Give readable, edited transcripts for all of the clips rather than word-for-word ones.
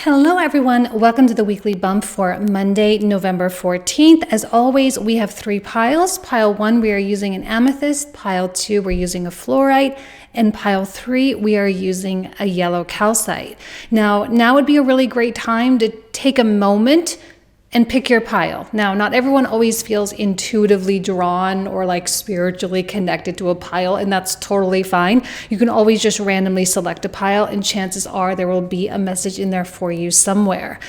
Hello everyone, welcome to the weekly bump for Monday, November 14th. As always, we have three piles. Pile 1, we are using an amethyst. Pile 2, we're using a fluorite. And pile 3, we are using a yellow calcite. Now would be a really great time to take a moment and pick your pile. Now, not everyone always feels intuitively drawn or like spiritually connected to a pile, and that's totally fine. You can always just randomly select a pile, and chances are there will be a message in there for you somewhere.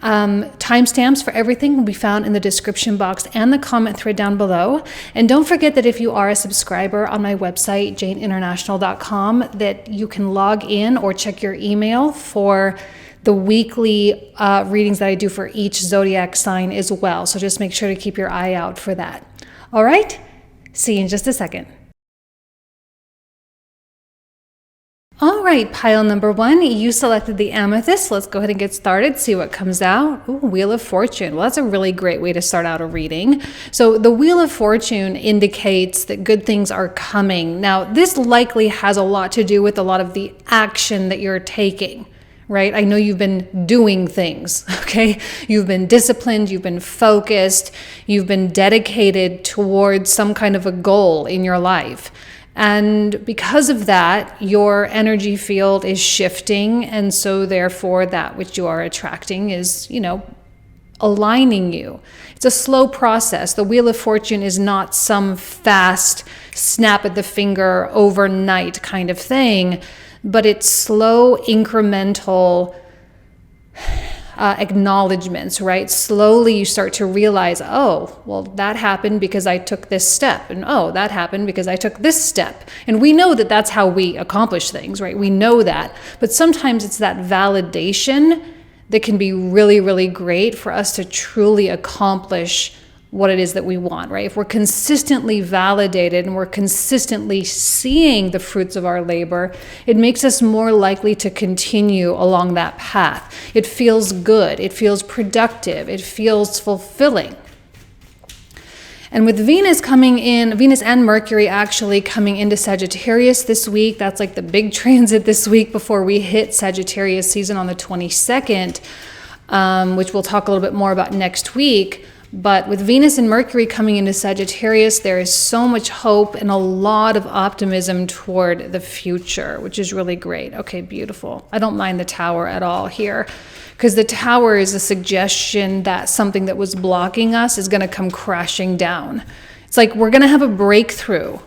Timestamps for everything will be found in the description box and the comment thread down below. And don't forget that if you are a subscriber on my website, janeinternational.com, that you can log in or check your email for the weekly readings that I do for each zodiac sign as well. So just make sure to keep your eye out for that. All right, see you in just a second. All right, pile number 1, you selected the amethyst. Let's go ahead and get started, see what comes out. Ooh, Wheel of Fortune. Well, that's a really great way to start out a reading. So the Wheel of Fortune indicates that good things are coming. Now, this likely has a lot to do with a lot of the action that you're taking. Right? I know you've been doing things, okay? You've been disciplined, you've been focused, you've been dedicated towards some kind of a goal in your life. And because of that, your energy field is shifting. And so therefore that which you are attracting is, aligning you. It's a slow process. The Wheel of Fortune is not some fast snap at the finger overnight kind of thing, but it's slow, incremental acknowledgements, right? Slowly you start to realize, oh, well, that happened because I took this step. And oh, that happened because I took this step. And we know that that's how we accomplish things, right? We know that. But sometimes it's that validation that can be really, really great for us to truly accomplish what it is that we want, right? If we're consistently validated and we're consistently seeing the fruits of our labor, it makes us more likely to continue along that path. It feels good. It feels productive. It feels fulfilling. And with Venus coming in, Venus and Mercury actually coming into Sagittarius this week, that's like the big transit this week before we hit Sagittarius season on the 22nd, which we'll talk a little bit more about next week. But with Venus and Mercury coming into Sagittarius, there is so much hope and a lot of optimism toward the future, which is really great. Okay, beautiful. I don't mind the Tower at all here, because the Tower is a suggestion that something that was blocking us is going to come crashing down. It's like we're going to have a breakthrough,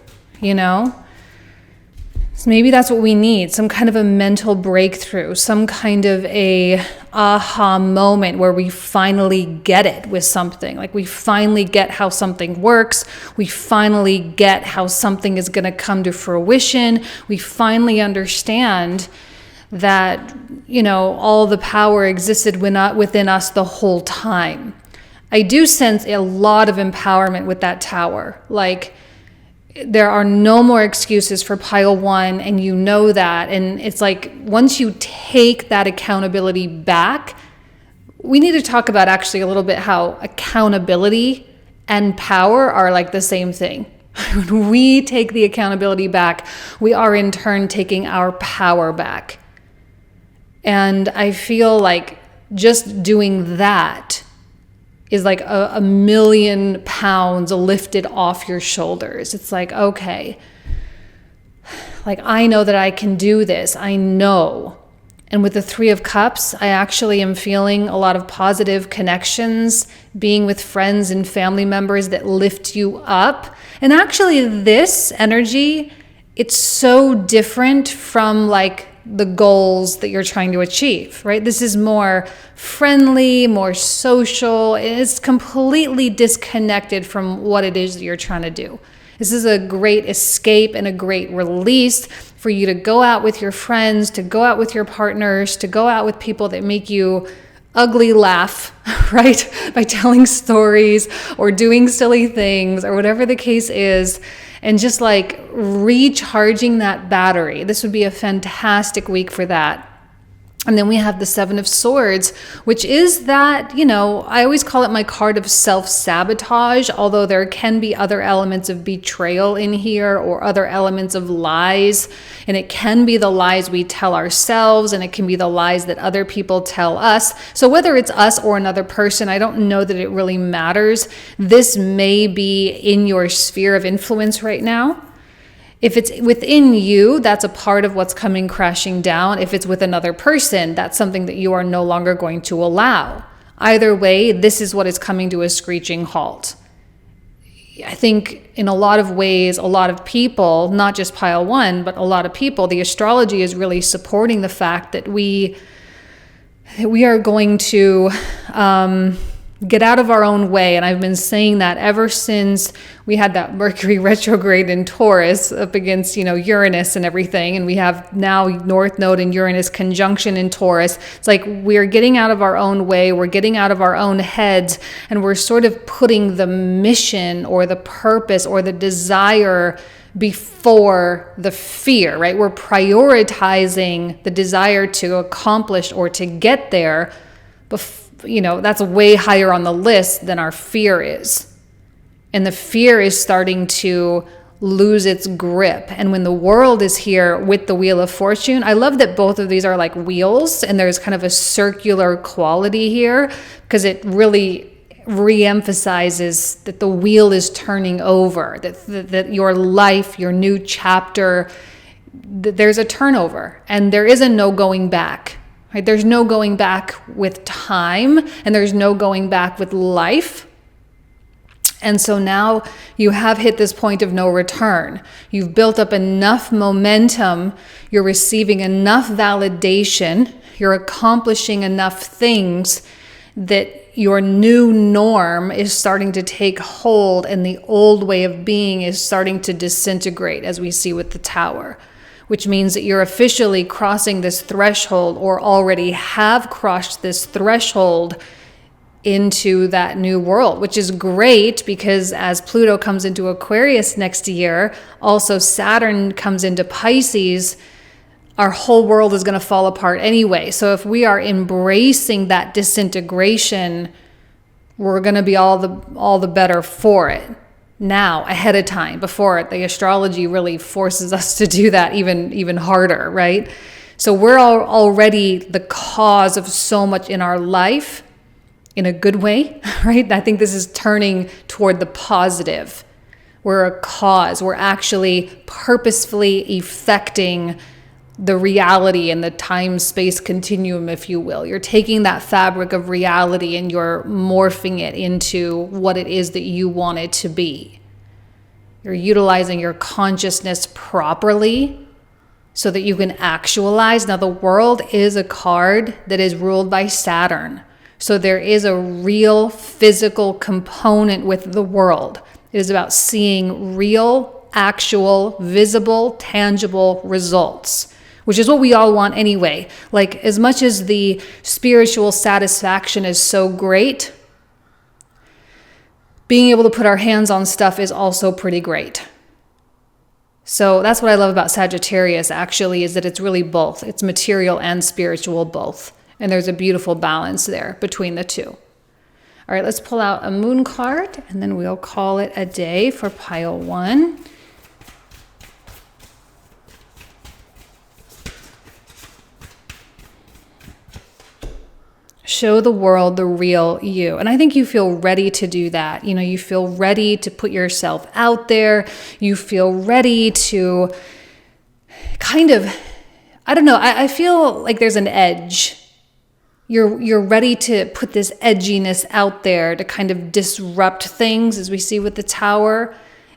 So maybe that's what we need, some kind of a mental breakthrough, some kind of a aha moment where we finally get it with something. Like we finally get how something works. We finally get how something is going to come to fruition. We finally understand that, all the power existed within us the whole time. I do sense a lot of empowerment with that Tower. Like, there are no more excuses for pile 1, and you know that. And it's like, once you take that accountability back, we need to talk about actually a little bit how accountability and power are like the same thing. When we take the accountability back, we are in turn taking our power back. And I feel like just doing that is like a million pounds lifted off your shoulders. It's like, okay, like I know that I can do this. I know. And with the 3 of Cups, I actually am feeling a lot of positive connections, being with friends and family members that lift you up. And actually this energy, it's so different from like the goals that you're trying to achieve, right? This is more friendly, more social. It's completely disconnected from what it is that you're trying to do. This is a great escape and a great release for you to go out with your friends, to go out with your partners, to go out with people that make you ugly laugh, right? By telling stories or doing silly things or whatever the case is. And just like recharging that battery. This would be a fantastic week for that. And then we have the Seven of Swords, which is that, I always call it my card of self-sabotage, although there can be other elements of betrayal in here or other elements of lies. And it can be the lies we tell ourselves, and it can be the lies that other people tell us. So whether it's us or another person, I don't know that it really matters. This may be in your sphere of influence right now. If it's within you, that's a part of what's coming crashing down. If it's with another person, that's something that you are no longer going to allow. Either way, this is what is coming to a screeching halt. I think in a lot of ways, a lot of people, not just pile one, but a lot of people, the astrology is really supporting the fact that we are going to get out of our own way. And I've been saying that ever since we had that Mercury retrograde in Taurus up against, Uranus and everything. And we have now North Node and Uranus conjunction in Taurus. It's like we're getting out of our own way. We're getting out of our own heads. And we're sort of putting the mission or the purpose or the desire before the fear, right? We're prioritizing the desire to accomplish or to get there that's way higher on the list than our fear is. And the fear is starting to lose its grip. And when the world is here with the Wheel of Fortune, I love that both of these are like wheels, and there's kind of a circular quality here because it really re-emphasizes that the wheel is turning over, that your life, your new chapter, there's a turnover and there is a no going back. Right? There's no going back with time, and there's no going back with life. And so now you have hit this point of no return. You've built up enough momentum. You're receiving enough validation. You're accomplishing enough things that your new norm is starting to take hold, and the old way of being is starting to disintegrate, as we see with the Tower. Which means that you're officially crossing this threshold, or already have crossed this threshold into that new world, which is great because as Pluto comes into Aquarius next year, also Saturn comes into Pisces, our whole world is going to fall apart anyway. So if we are embracing that disintegration, we're going to be all the better for it. Now, ahead of time, before the astrology really forces us to do that even harder, right? So we're already the cause of so much in our life in a good way, right? I think this is turning toward the positive. We're a cause. We're actually purposefully effecting the reality and the time-space continuum, if you will. You're taking that fabric of reality and you're morphing it into what it is that you want it to be. You're utilizing your consciousness properly so that you can actualize. Now, the world is a card that is ruled by Saturn. So there is a real physical component with the world. It is about seeing real, actual, visible, tangible results, which is what we all want anyway. Like, as much as the spiritual satisfaction is so great, being able to put our hands on stuff is also pretty great. So that's what I love about Sagittarius, actually, is that it's really both. It's material and spiritual both. And there's a beautiful balance there between the two. All right, let's pull out a moon card, and then we'll call it a day for pile one. Show the world the real you. And I think you feel ready to do that. You know, you feel ready to put yourself out there. You feel ready to kind of, I don't know, I feel like there's an edge. You're ready to put this edginess out there to kind of disrupt things, as we see with the Tower.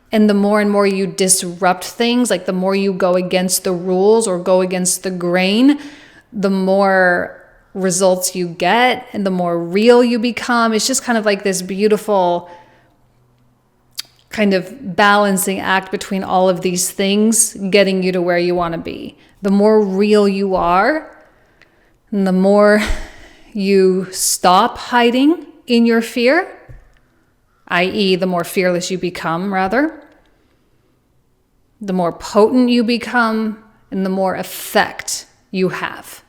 And the more and more you disrupt things, like the more you go against the rules or go against the grain, the more results you get and the more real you become. It's just kind of like this beautiful kind of balancing act between all of these things, getting you to where you want to be. The more real you are, and the more you stop hiding in your fear, i.e., the more fearless you become, rather, the more potent you become, and the more effect you have.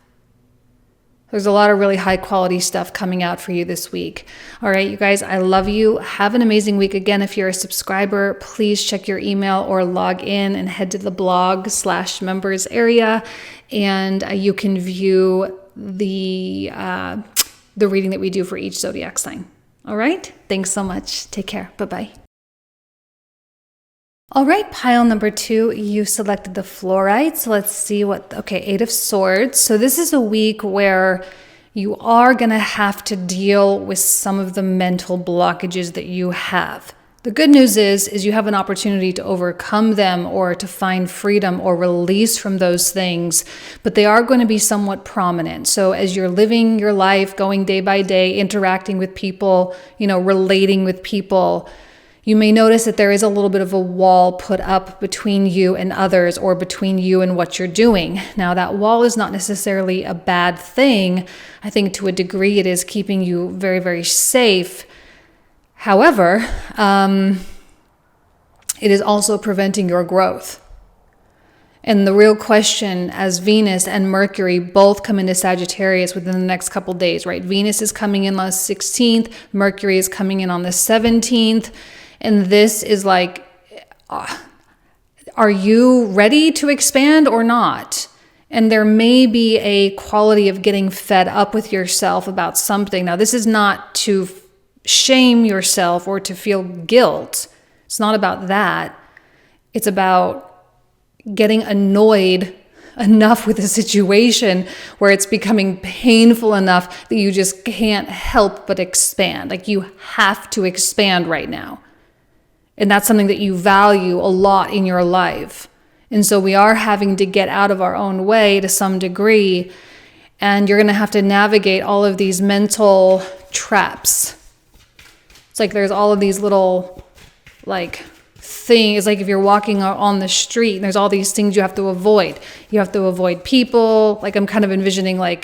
There's a lot of really high quality stuff coming out for you this week. All right, you guys, I love you. Have an amazing week. Again, if you're a subscriber, please check your email or log in and head to the blog/members area, and you can view the reading that we do for each zodiac sign. All right, thanks so much. Take care. Bye-bye. All right, pile number 2, you selected the Fluorite. So let's see okay, 8 of Swords. So this is a week where you are going to have to deal with some of the mental blockages that you have. The good news is you have an opportunity to overcome them or to find freedom or release from those things, but they are going to be somewhat prominent. So as you're living your life, going day by day, interacting with people, relating with people, you may notice that there is a little bit of a wall put up between you and others, or between you and what you're doing. Now, that wall is not necessarily a bad thing. I think to a degree it is keeping you very, very safe. However, it is also preventing your growth. And the real question, as Venus and Mercury both come into Sagittarius within the next couple days, right? Venus is coming in on the 16th, Mercury is coming in on the 17th. And this is like, are you ready to expand or not? And there may be a quality of getting fed up with yourself about something. Now, this is not to shame yourself or to feel guilt. It's not about that. It's about getting annoyed enough with the situation where it's becoming painful enough that you just can't help but expand. Like, you have to expand right now. And that's something that you value a lot in your life. And so we are having to get out of our own way to some degree. And you're going to have to navigate all of these mental traps. It's like there's all of these little things. It's like if you're walking on the street and there's all these things you have to avoid. You have to avoid people. Like, I'm kind of envisioning, I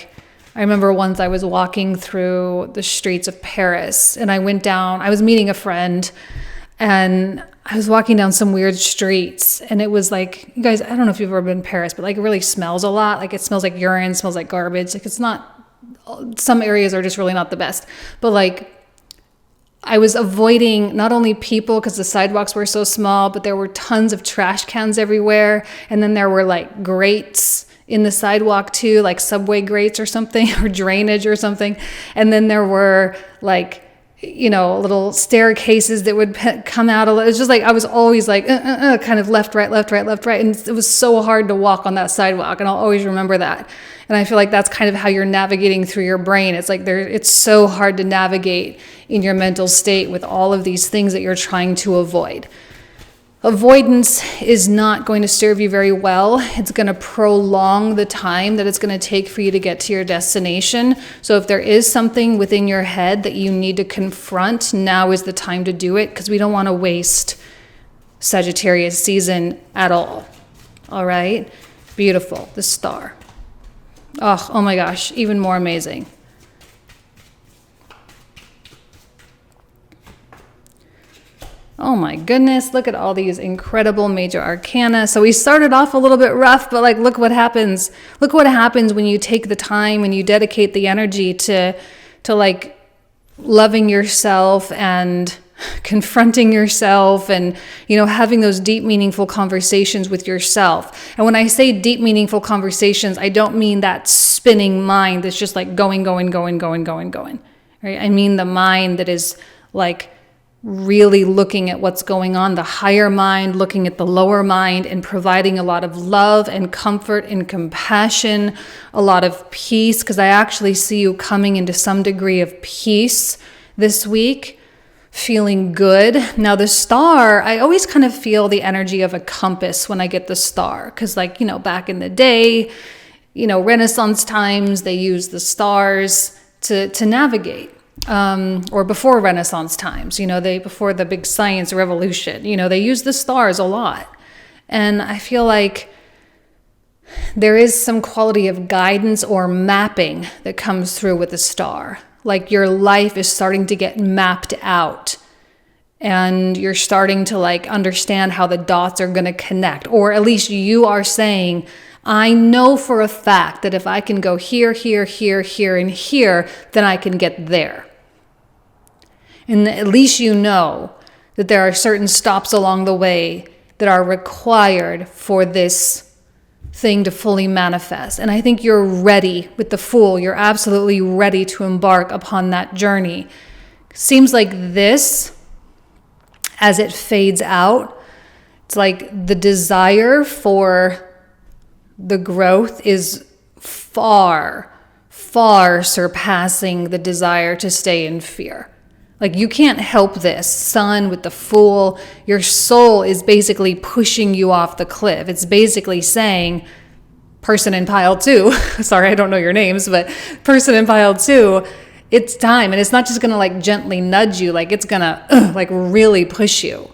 remember once I was walking through the streets of Paris, and I was meeting a friend, and I was walking down some weird streets, and it was like, you guys, I don't know if you've ever been in Paris, but it really smells a lot. It smells like urine, smells like garbage. It's not, some areas are just really not the best. But I was avoiding not only people because the sidewalks were so small, but there were tons of trash cans everywhere. And then there were grates in the sidewalk too, like subway grates or something, or drainage or something. And then there were little staircases that would come out. It was just I was always kind of left, right. And it was so hard to walk on that sidewalk. And I'll always remember that. And I feel like that's kind of how you're navigating through your brain. It's it's so hard to navigate in your mental state with all of these things that you're trying to avoid. Avoidance is not going to serve you very well. It's going to prolong the time that it's going to take for you to get to your destination. So if there is something within your head that you need to confront, now is the time to do it, because we don't want to waste Sagittarius season at all. All right? Beautiful. The star. Oh my gosh. Even more amazing. Oh my goodness, look at all these incredible major arcana. So we started off a little bit rough, but look what happens. Look what happens when you take the time and you dedicate the energy to loving yourself and confronting yourself and, having those deep, meaningful conversations with yourself. And when I say deep, meaningful conversations, I don't mean that spinning mind that's just going. Right? I mean the mind that is really looking at what's going on, the higher mind, looking at the lower mind, and providing a lot of love and comfort and compassion, a lot of peace, because I actually see you coming into some degree of peace this week, feeling good. Now the star, I always kind of feel the energy of a compass when I get the star, because back in the day, Renaissance times, they used the stars to navigate. Or before Renaissance times, before the big science revolution, they use the stars a lot. And I feel like there is some quality of guidance or mapping that comes through with the star. Your life is starting to get mapped out, and you're starting to understand how the dots are going to connect, or at least you are saying, I know for a fact that if I can go here, here, here, here, and here, then I can get there. And at least you know that there are certain stops along the way that are required for this thing to fully manifest. And I think you're ready with the Fool. You're absolutely ready to embark upon that journey. Seems like this, as it fades out, it's like the desire for the growth is far, far surpassing the desire to stay in fear. Like, you can't help this. Sun with the Fool, your soul is basically pushing you off the cliff. It's basically saying, person in pile 2, sorry, I don't know your names, but person in pile 2, it's time. And it's not just going to like gently nudge you, like it's going to like really push you.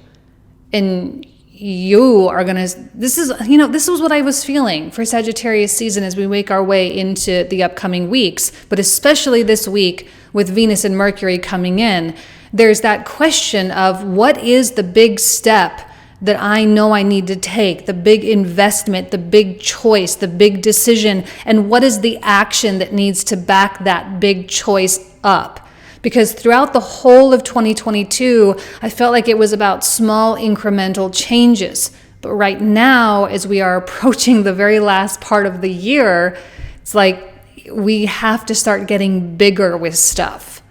And you are going to, this was what I was feeling for Sagittarius season as we make our way into the upcoming weeks, but especially this week with Venus and Mercury coming in. There's that question of what is the big step that I know I need to take, the big investment, the big choice, the big decision, and what is the action that needs to back that big choice up? Because throughout the whole of 2022, I felt like it was about small incremental changes. But right now, as we are approaching the very last part of the year, it's like we have to start getting bigger with stuff.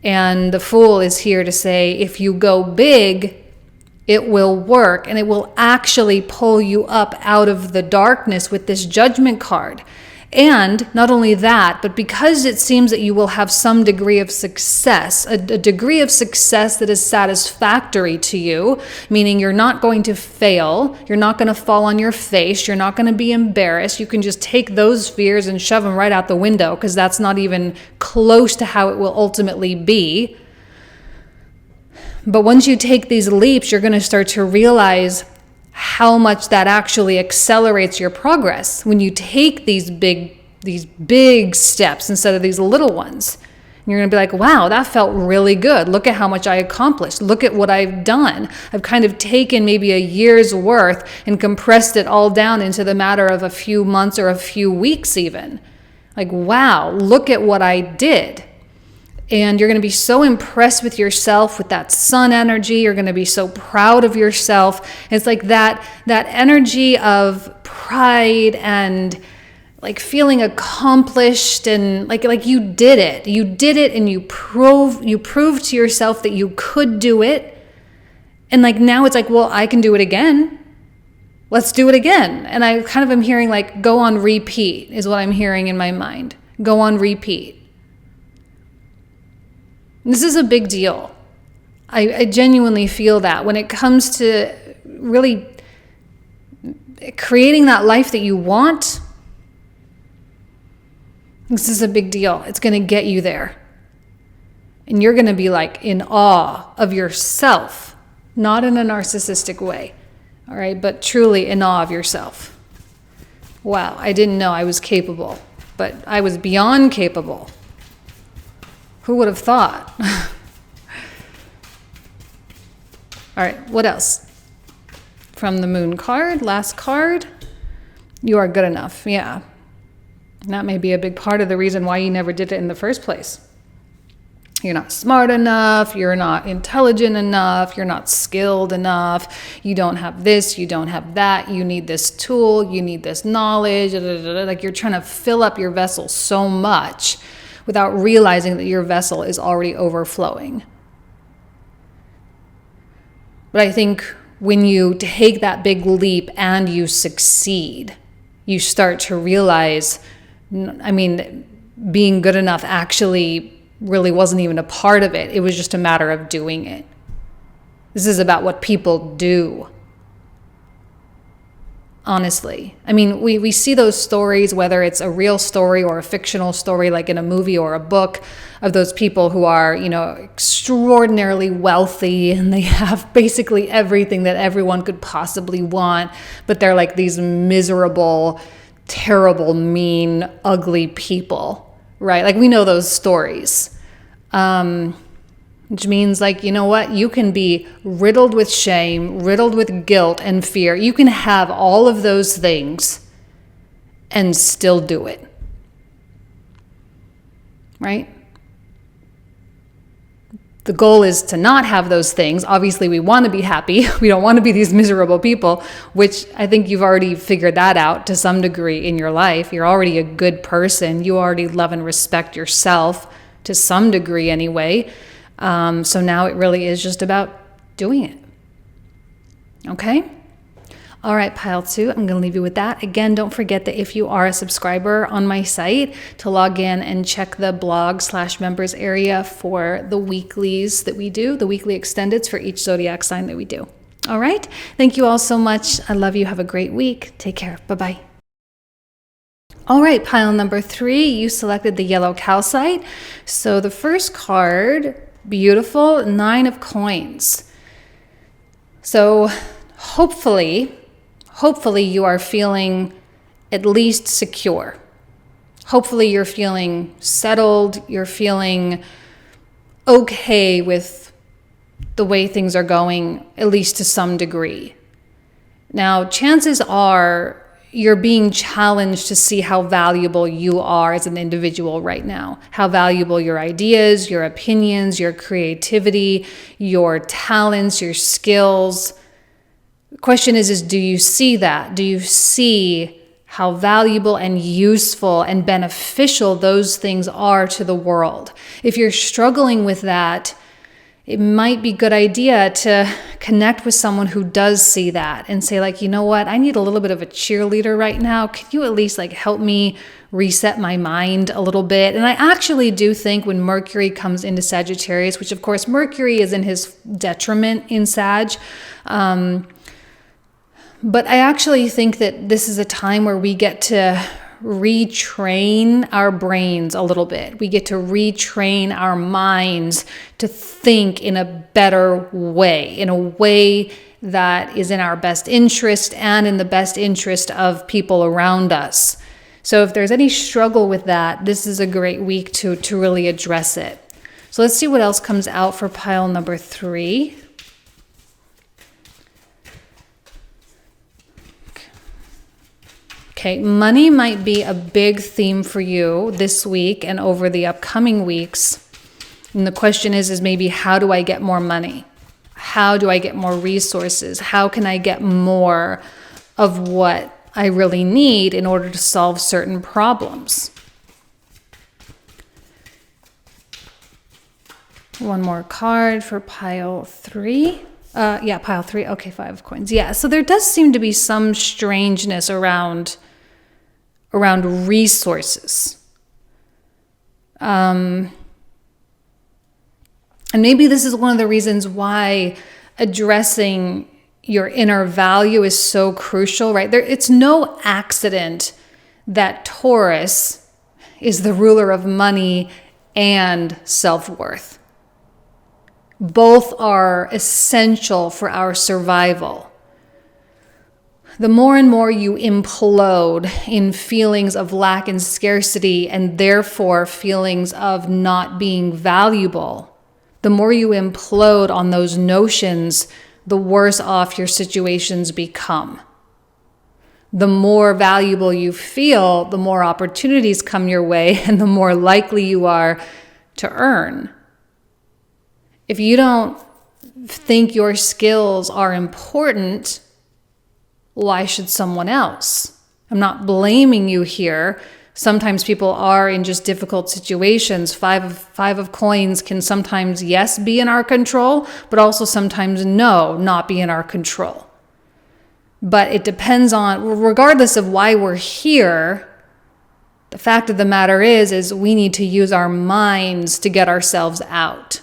And the Fool is here to say, if you go big, it will work, and it will actually pull you up out of the darkness with this Judgment card. And not only that, but because it seems that you will have some degree of success, a degree of success that is satisfactory to you, meaning you're not going to fail, you're not going to fall on your face, you're not going to be embarrassed. You can just take those fears and shove them right out the window, because that's not even close to how it will ultimately be. But once you take these leaps, you're going to start to realize how much that actually accelerates your progress when you take these big steps instead of these little ones. And you're going to be like, wow, that felt really good. Look at how much I accomplished. Look at what I've done. I've kind of taken maybe a year's worth and compressed it all down into the matter of a few months or a few weeks even. Like, wow, look at what I did. And you're going to be so impressed with yourself, with that sun energy. You're going to be so proud of yourself. It's like that energy of pride and like feeling accomplished, and like you did it. You did it, and you proved to yourself that you could do it. And like now it's like, well, I can do it again. Let's do it again. And I kind of am hearing like go on repeat is what I'm hearing in my mind. Go on repeat. This is a big deal. I genuinely feel that when it comes to really creating that life that you want, this is a big deal. It's going to get you there. And you're going to be like in awe of yourself, not in a narcissistic way, all right, but truly in awe of yourself. Wow, I didn't know I was capable, but I was beyond capable. Who would have thought? All right, what else? From the Moon card, last card, you are good enough. Yeah. That may be a big part of the reason why you never did it in the first place. You're not smart enough, you're not intelligent enough, you're not skilled enough, you don't have this, you don't have that, you need this tool, you need this knowledge, like you're trying to fill up your vessel so much without realizing that your vessel is already overflowing. But I think when you take that big leap and you succeed, you start to realize, I mean, being good enough actually really wasn't even a part of it. It was just a matter of doing it. This is about what people do. Honestly. I mean, we see those stories, whether it's a real story or a fictional story, like in a movie or a book, of those people who are, extraordinarily wealthy and they have basically everything that everyone could possibly want, but they're like these miserable, terrible, mean, ugly people, right? Like we know those stories. Which means like, you know what? You can be riddled with shame, riddled with guilt and fear. You can have all of those things and still do it. Right? The goal is to not have those things. Obviously, we want to be happy. We don't want to be these miserable people, which I think you've already figured that out to some degree in your life. You're already a good person. You already love and respect yourself to some degree anyway. So now it really is just about doing it. Okay? All right, pile 2, I'm going to leave you with that. Again, don't forget that if you are a subscriber on my site, to log in and check the blog/members area for the weeklies that we do, the weekly extendeds for each zodiac sign that we do. All right? Thank you all so much. I love you. Have a great week. Take care. Bye-bye. All right, pile number 3, you selected the yellow calcite. So the first card, beautiful, 9 of coins. So hopefully you are feeling at least secure. Hopefully you're feeling settled. You're feeling okay with the way things are going, at least to some degree. Now, chances are you're being challenged to see how valuable you are as an individual right now, how valuable your ideas, your opinions, your creativity, your talents, your skills. The question is do you see that? Do you see how valuable and useful and beneficial those things are to the world? If you're struggling with that, it might be a good idea to connect with someone who does see that and say, like, you know what, I need a little bit of a cheerleader right now. Can you at least help me reset my mind a little bit? And I actually do think when Mercury comes into Sagittarius, which of course Mercury is in his detriment in Sag, but I actually think that this is a time where we get to retrain our brains a little bit. We get to retrain our minds to think in a better way, in a way that is in our best interest and in the best interest of people around us. So if there's any struggle with that, this is a great week to really address it. So let's see what else comes out for pile number 3. Okay, money might be a big theme for you this week and over the upcoming weeks. And the question is maybe, how do I get more money? How do I get more resources? How can I get more of what I really need in order to solve certain problems? One more card for pile 3. Pile 3. Okay, 5 of coins. Yeah, so there does seem to be some strangeness around resources. And maybe this is one of the reasons why addressing your inner value is so crucial, right? It's no accident that Taurus is the ruler of money and self-worth. Both are essential for our survival. The more and more you implode in feelings of lack and scarcity, and therefore feelings of not being valuable, the more you implode on those notions, the worse off your situations become. The more valuable you feel, the more opportunities come your way, and the more likely you are to earn. If you don't think your skills are important, why should someone else? I'm not blaming you here. Sometimes people are in just difficult situations. Five of coins can sometimes, yes, be in our control, but also sometimes no, not be in our control. But it depends on, regardless of why we're here, the fact of the matter is we need to use our minds to get ourselves out.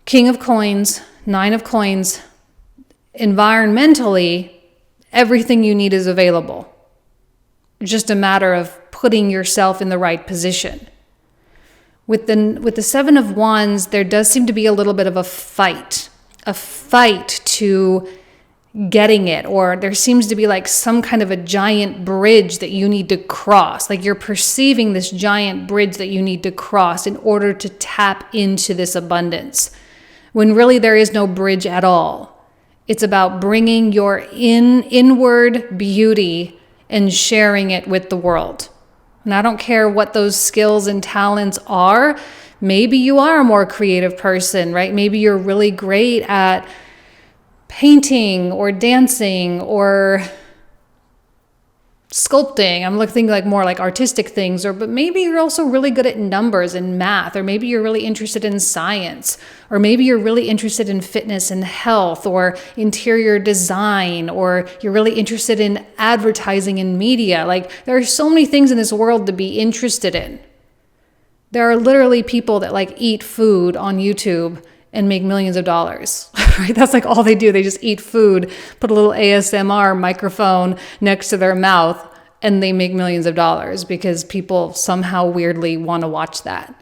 King of coins, 9 of coins. Environmentally, everything you need is available. It's just a matter of putting yourself in the right position. With the 7 of Wands, there does seem to be a little bit of a fight to getting it, or there seems to be some kind of a giant bridge that you need to cross. You're perceiving this giant bridge that you need to cross in order to tap into this abundance, when really there is no bridge at all. It's about bringing your inward beauty and sharing it with the world. And I don't care what those skills and talents are. Maybe you are a more creative person, right? Maybe you're really great at painting or dancing or sculpting. I'm thinking like more like artistic things, but maybe you're also really good at numbers and math, or maybe you're really interested in science, or maybe you're really interested in fitness and health or interior design, or you're really interested in advertising and media. Like there are so many things in this world to be interested in. There are literally people that like eat food on YouTube and make millions of dollars, right? That's like all they do. They just eat food, put a little ASMR microphone next to their mouth, and they make millions of dollars because people somehow weirdly want to watch that,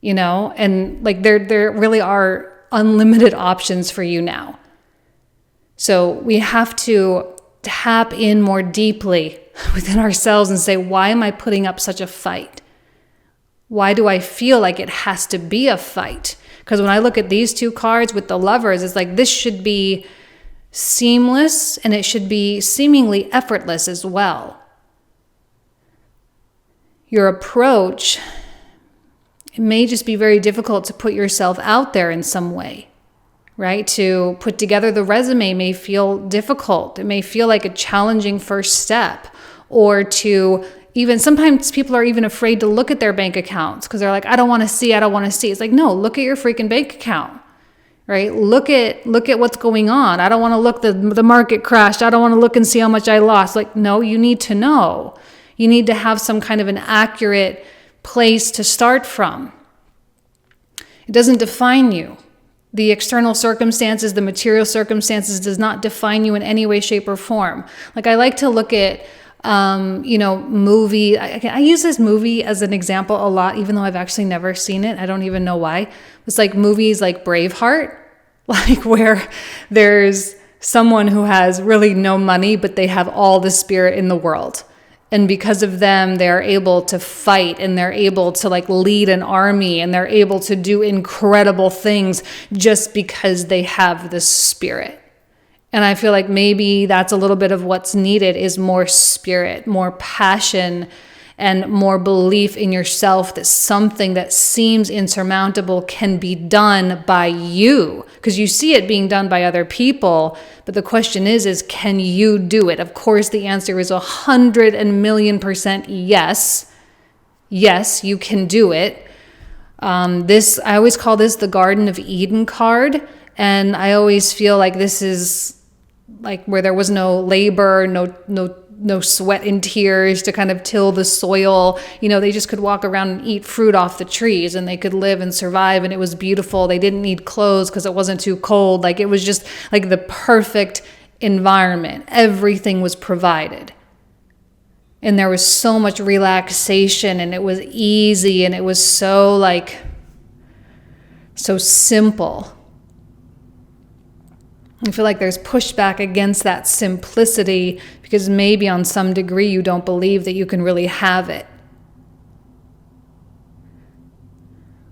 you know? And like there really are unlimited options for you now. So we have to tap in more deeply within ourselves and say, why am I putting up such a fight? Why do I feel like it has to be a fight? Because when I look at these two cards with the Lovers, it's like this should be seamless and it should be seemingly effortless as well. Your approach, it may just be very difficult to put yourself out there in some way, right? To put together the resume may feel difficult. It may feel like a challenging first step, or to even sometimes people are even afraid to look at their bank accounts because they're like, I don't want to see. It's like, no, look at your freaking bank account, right? Look at what's going on. I don't want to look, the market crashed. I don't want to look and see how much I lost. Like, no, you need to know. You need to have some kind of an accurate place to start from. It doesn't define you. The external circumstances, the material circumstances does not define you in any way, shape, or form. Like I like to look at movie. I use this movie as an example a lot, even though I've actually never seen it. I don't even know why. It's like movies like Braveheart, like where there's someone who has really no money, but they have all the spirit in the world. And because of them, they're able to fight, and they're able to like lead an army, and they're able to do incredible things just because they have the spirit. And I feel like maybe that's a little bit of what's needed, is more spirit, more passion, and more belief in yourself that something that seems insurmountable can be done by you. Because you see it being done by other people, but the question is can you do it? Of course, the answer is 100,000,000% yes. Yes, you can do it. I always call this the Garden of Eden card. And I always feel like this is like where there was no labor, no sweat and tears to kind of till the soil. You know, they just could walk around and eat fruit off the trees, and they could live and survive, and it was beautiful. They didn't need clothes because it wasn't too cold. Like it was just like the perfect environment. Everything was provided. And there was so much relaxation, and it was easy, and it was so simple. I feel like there's pushback against that simplicity because maybe on some degree you don't believe that you can really have it.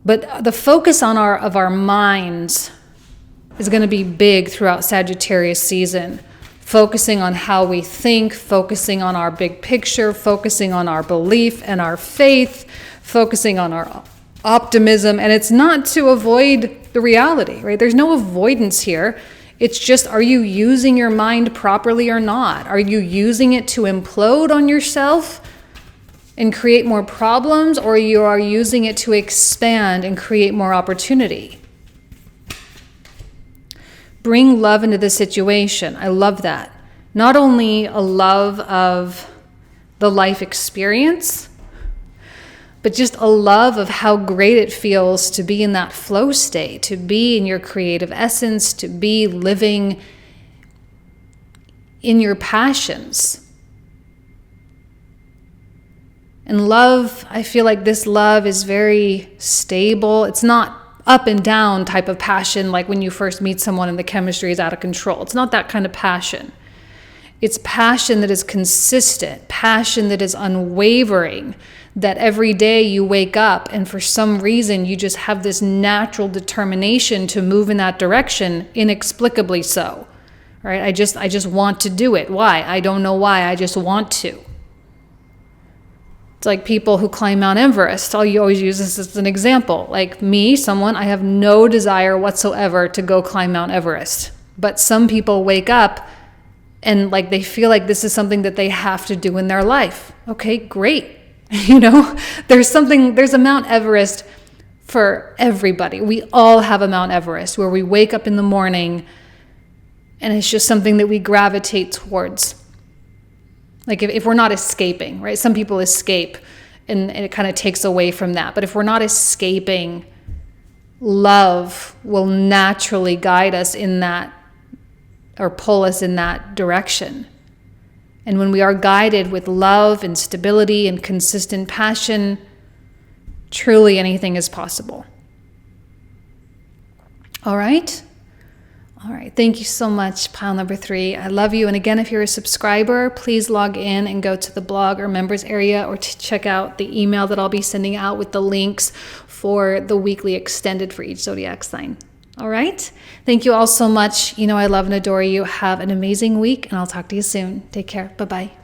But the focus of our minds is going to be big throughout Sagittarius season. Focusing on how we think, focusing on our big picture, focusing on our belief and our faith, focusing on our optimism. And it's not to avoid the reality, right? There's no avoidance here. It's just, are you using your mind properly or not? Are you using it to implode on yourself and create more problems, or you are using it to expand and create more opportunity? Bring love into the situation. I love that. Not only a love of the life experience, but just a love of how great it feels to be in that flow state, to be in your creative essence, to be living in your passions. And love, I feel like this love is very stable. It's not up and down type of passion like when you first meet someone and the chemistry is out of control. It's not that kind of passion. It's passion that is consistent, passion that is unwavering, that every day you wake up and for some reason you just have this natural determination to move in that direction, inexplicably so, right? I just want to do it. Why? I don't know why. I just want to. It's like people who climb Mount Everest. I'll always use this as an example. Like me, I have no desire whatsoever to go climb Mount Everest. But some people wake up and like they feel like this is something that they have to do in their life. Okay, great. There's a Mount Everest for everybody. We all have a Mount Everest where we wake up in the morning and it's just something that we gravitate towards. Like if we're not escaping, right? Some people escape and it kind of takes away from that. But if we're not escaping, love will naturally guide us in that or pull us in that direction. And when we are guided with love and stability and consistent passion, truly anything is possible. All right? All right. Thank you so much, pile number 3. I love you. And again, if you're a subscriber, please log in and go to the blog or members area or to check out the email that I'll be sending out with the links for the weekly extended for each zodiac sign. All right. Thank you all so much. I love and adore you. Have an amazing week and I'll talk to you soon. Take care. Bye-bye.